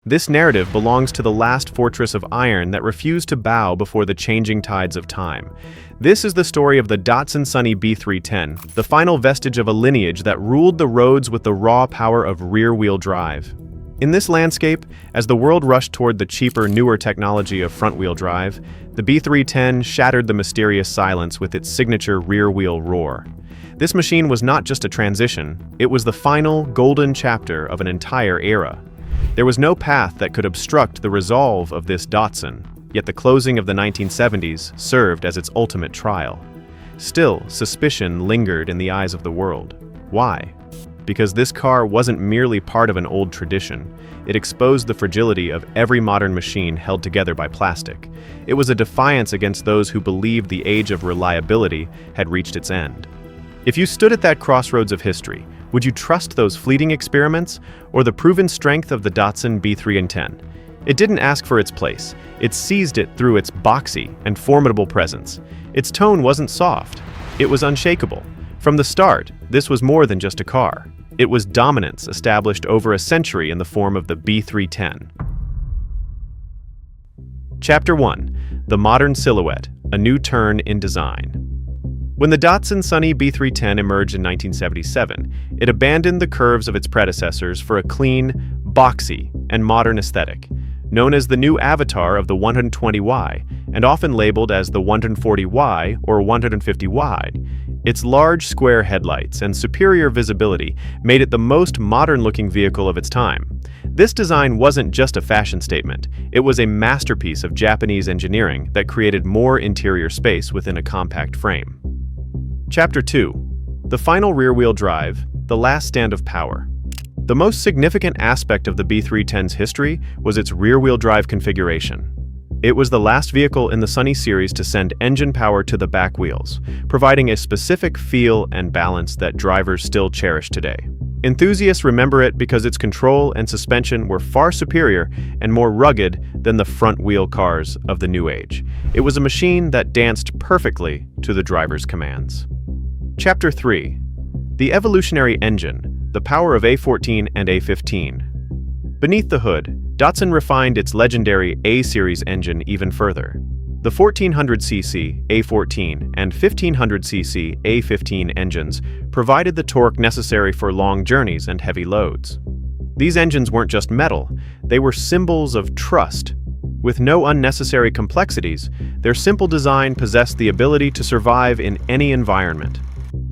This narrative belongs to the last fortress of iron that refused to bow before the changing tides of time. This is the story of the Datsun Sunny B310, the final vestige of a lineage that ruled the roads with the raw power of rear-wheel drive. In this landscape, as the world rushed toward the cheaper, newer technology of front-wheel drive, the B310 shattered the mysterious silence with its signature rear-wheel roar. This machine was not just a transition, it was the final, golden chapter of an entire era. There was no path that could obstruct the resolve of this Datsun, yet the closing of the 1970s served as its ultimate trial. Still, suspicion lingered in the eyes of the world. Why? Because this car wasn't merely part of an old tradition. It exposed the fragility of every modern machine held together by plastic. It was a defiance against those who believed the age of reliability had reached its end. If you stood at that crossroads of history, would you trust those fleeting experiments or the proven strength of the Datsun B310? It didn't ask for its place. It seized it through its boxy and formidable presence. Its tone wasn't soft. It was unshakable. From the start, this was more than just a car. It was dominance established over a century in the form of the B310. Chapter 1. The Modern Silhouette, a New Turn in Design. When the Datsun Sunny B310 emerged in 1977, it abandoned the curves of its predecessors for a clean, boxy, and modern aesthetic. Known as the new avatar of the 120Y, and often labeled as the 140Y or 150Y, its large square headlights and superior visibility made it the most modern-looking vehicle of its time. This design wasn't just a fashion statement, it was a masterpiece of Japanese engineering that created more interior space within a compact frame. Chapter 2. The Final Rear-Wheel Drive, the Last Stand of Power. The most significant aspect of the B310's history was its rear-wheel drive configuration. It was the last vehicle in the Sunny series to send engine power to the back wheels, providing a specific feel and balance that drivers still cherish today. Enthusiasts remember it because its control and suspension were far superior and more rugged than the front-wheel cars of the new age. It was a machine that danced perfectly to the driver's commands. Chapter 3. The Evolutionary Engine, the Power of A14 and A15. Beneath the hood, Datsun refined its legendary A-series engine even further. The 1400cc A14 and 1500cc A15 engines provided the torque necessary for long journeys and heavy loads. These engines weren't just metal, they were symbols of trust. With no unnecessary complexities, their simple design possessed the ability to survive in any environment.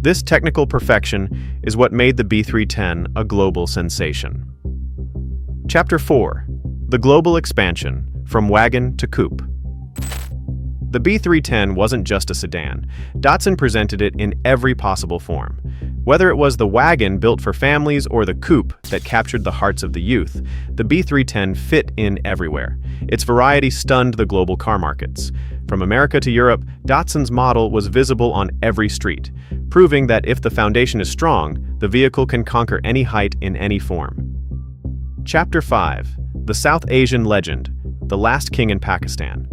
This technical perfection is what made the B310 a global sensation. Chapter 4. The Global Expansion, from Wagon to Coupe. The B310 wasn't just a sedan. Datsun presented it in every possible form. Whether it was the wagon built for families or the coupe that captured the hearts of the youth, the B310 fit in everywhere. Its variety stunned the global car markets. From America to Europe, Datsun's model was visible on every street, proving that if the foundation is strong, the vehicle can conquer any height in any form. Chapter 5. The South Asian Legend, the Last King in Pakistan.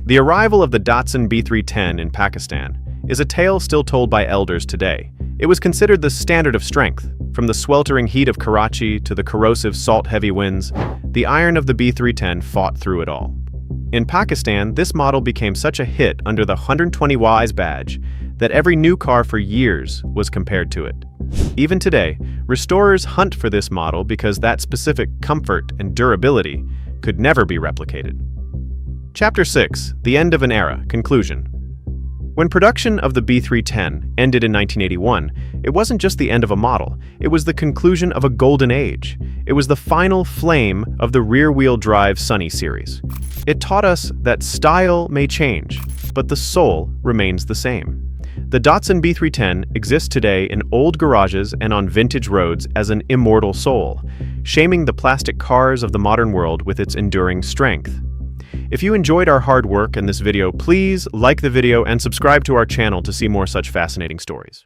The arrival of the Datsun B310 in Pakistan is a tale still told by elders today. It was considered the standard of strength. From the sweltering heat of Karachi to the corrosive salt-heavy winds, the iron of the B310 fought through it all. In Pakistan, this model became such a hit under the 120Y's badge that every new car for years was compared to it. Even today, restorers hunt for this model because that specific comfort and durability could never be replicated. Chapter 6. The End of an Era, Conclusion. When production of the B310 ended in 1981, it wasn't just the end of a model, it was the conclusion of a golden age. It was the final flame of the rear-wheel drive Sunny series. It taught us that style may change, but the soul remains the same. The Datsun B310 exists today in old garages and on vintage roads as an immortal soul, shaming the plastic cars of the modern world with its enduring strength. If you enjoyed our hard work in this video, please like the video and subscribe to our channel to see more such fascinating stories.